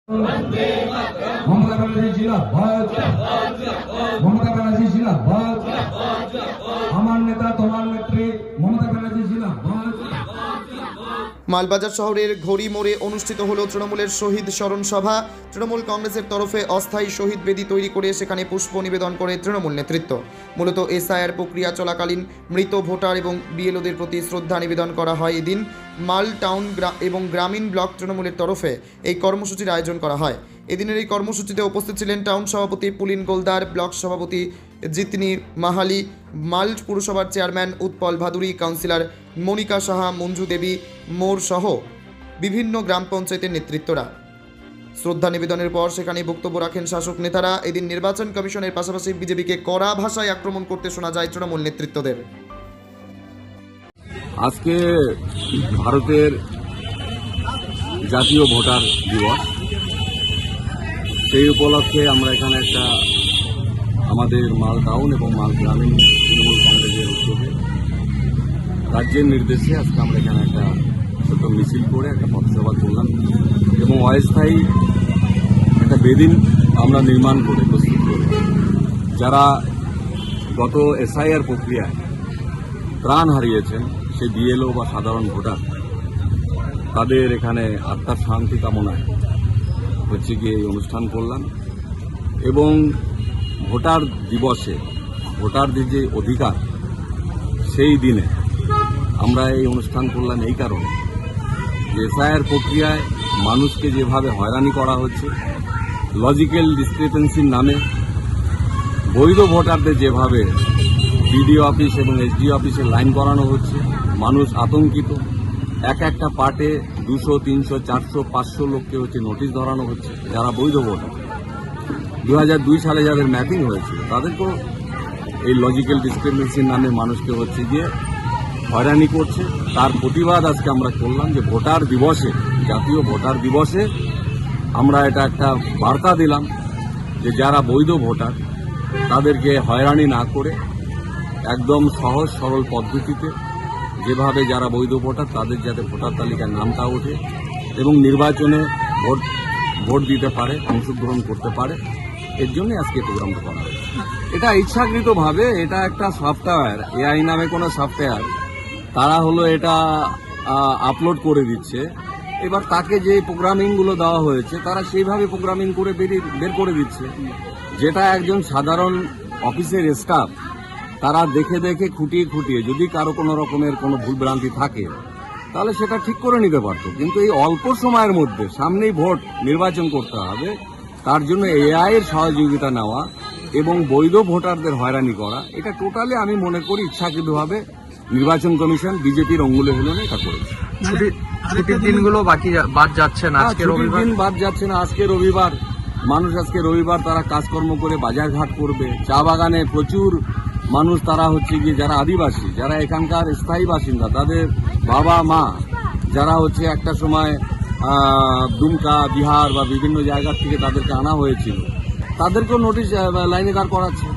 মমতা ব্যানার্জি জিন্দাবাদ, মমতা ব্যানার্জি জিন্দাবাদ, আমার নেতা তোমার নেত্রী মমতা ব্যানার্জি জিন্দাবাদ। মালবাজার শহরের ঘড়ি মোড়ে অনুষ্ঠিত হলো তৃণমূলের শহীদ স্মরণ সভা। তৃণমূল কংগ্রেসের তরফে অস্থায়ী শহীদ বেদি তৈরি করে সেখানে পুষ্প নিবেদন করে তৃণমূল নেতৃত্ব। মূলত এসআইআর প্রক্রিয়া চলাকালীন মৃত ভোটার এবং বিএলওদের প্রতি শ্রদ্ধা নিবেদন করা হয়। এদিন মাল টাউন এবং গ্রামীণ ব্লক তৃণমূলের তরফে এই কর্মসূচির আয়োজন করা হয়। এদিনের এই কর্মসূচিতে উপস্থিত ছিলেন টাউন সভাপতি পুলিন গোলদার, ব্লক সভাপতি জিতনি মাহালি, মাল পুরসভার চেয়ারম্যান উৎপল ভাদুরী, কাউন্সিলর মনিকা সাহা, মঞ্জু দেবী মোর সহ বিভিন্ন গ্রাম পঞ্চায়েতের নেতৃত্বরা। শ্রদ্ধা নিবেদনের পর সেখানে বক্তব্য রাখেন শাসক নেতারা। এদিন নির্বাচন কমিশনের পাশাপাশি বিজেপিকে কড়া ভাষায় আক্রমণ করতে শোনা যায় তৃণমূল নেতৃত্বদের। আজকে ভারতের জাতীয় ভোটার দিবস, সেই উপলক্ষে আমরা এখানে একটা আমাদের মাল টাউন এবং মাল গ্রামীণ তৃণমূল কংগ্রেসের উদ্যোগে রাজ্যের নির্দেশে আজকে আমরা এখানে একটা ছোট মিছিল করে একটা পথসভা করলাম এবং অস্থায়ী একটা বেদিন আমরা নির্মাণ করে প্রস্তুত করি। যারা গত এসআইআর প্রক্রিয়ায় প্রাণ হারিয়েছেন সেই বিএলও বা সাধারণ ভোটার, তাদের এখানে আত্মার শান্তি কামনায় হচ্ছে গিয়ে এই অনুষ্ঠান করলাম। এবং ভোটার দিবসে ভোটারদের যে অধিকার, সেই দিনে আমরা এই অনুষ্ঠান করলাম এই কারণে যে এসআইআর প্রক্রিয়ায় মানুষকে যেভাবে হয়রানি করা হচ্ছে, লজিক্যাল ডিসক্রিপেন্সির নামে বৈধ ভোটারদের যেভাবে বিডিও অফিস এবং এসডিও অফিসে লাইন করানো হচ্ছে, মানুষ আতঙ্কিত। একটা পার্টে 200, 300, 400, 500 লোককে হচ্ছে নোটিশ ধরানো হচ্ছে যারা বৈধ ভোটার। 2002 সালে যাদের ম্যাপিং হয়েছিল তাদেরকেও এই লজিক্যাল ডিসক্রিমিনেশনের নামে মানুষকে হচ্ছে গিয়ে হয়রানি করছে। তার প্রতিবাদ আজকে আমরা করলাম যে ভোটার দিবসে, জাতীয় ভোটার দিবসে আমরা এটা একটা বার্তা দিলাম যে যারা বৈধ ভোটার তাদেরকে হয়রানি না করে একদম সহজ সরল পদ্ধতিতে যেভাবে যারা বৈধ ভোটার তাদের যাতে ভোটার তালিকায় নামটা ওঠে এবং নির্বাচনে ভোট দিতে পারে, অংশগ্রহণ করতে পারে, এর জন্য আজকে প্রোগ্রামটা করা হয়েছে। এটা ইচ্ছাকৃতভাবে, এটা একটা সফটওয়্যার, এআই নামে কোনো সফটওয়্যার, তারা হলো এটা আপলোড করে দিচ্ছে। এবার তাকে যে প্রোগ্রামিংগুলো দেওয়া হয়েছে তারা সেইভাবে প্রোগ্রামিং করে বের করে দিচ্ছে, যেটা একজন সাধারণ অফিসের স্টাফ তারা দেখে দেখে খুঁটিয়ে খুঁটিয়ে যদি কারো কোনো রকমের কোনো ভুলভ্রান্তি থাকে তাহলে সেটা ঠিক করে নিতে পারত। কিন্তু এই অল্প সময়ের মধ্যে সামনেই ভোট নির্বাচন করতে হবে, তার জন্য এআই এর সহযোগিতা নেওয়া এবং বৈধ ভোটারদের হয়রানি করা, এটা টোটালি আমি মনে করি ইচ্ছাকৃতভাবে নির্বাচন কমিশন বিজেপির অঙ্গুলে হেলনে এটা করেছে। ছুটির দিনগুলো বাদ যাচ্ছে না, আজকে রবিবার দিন বাদ যাচ্ছে না। আজকে রবিবার, মানুষ আজকে রবিবার তারা কাজকর্ম করে বাজারঘাট করবে। চা বাগানে প্রচুর মানুষ, তারা হচ্ছে গিয়ে যারা আদিবাসী, যারা এখানকার স্থায়ী বাসিন্দা, তাদের বাবা মা যারা হচ্ছে একটা সময় দুমকা, বিহার বা বিভিন্ন জায়গার থেকে তাদেরকে আনা হয়েছিল, তাদেরকেও নোটিশ লাইনে দাঁড় করাচ্ছে।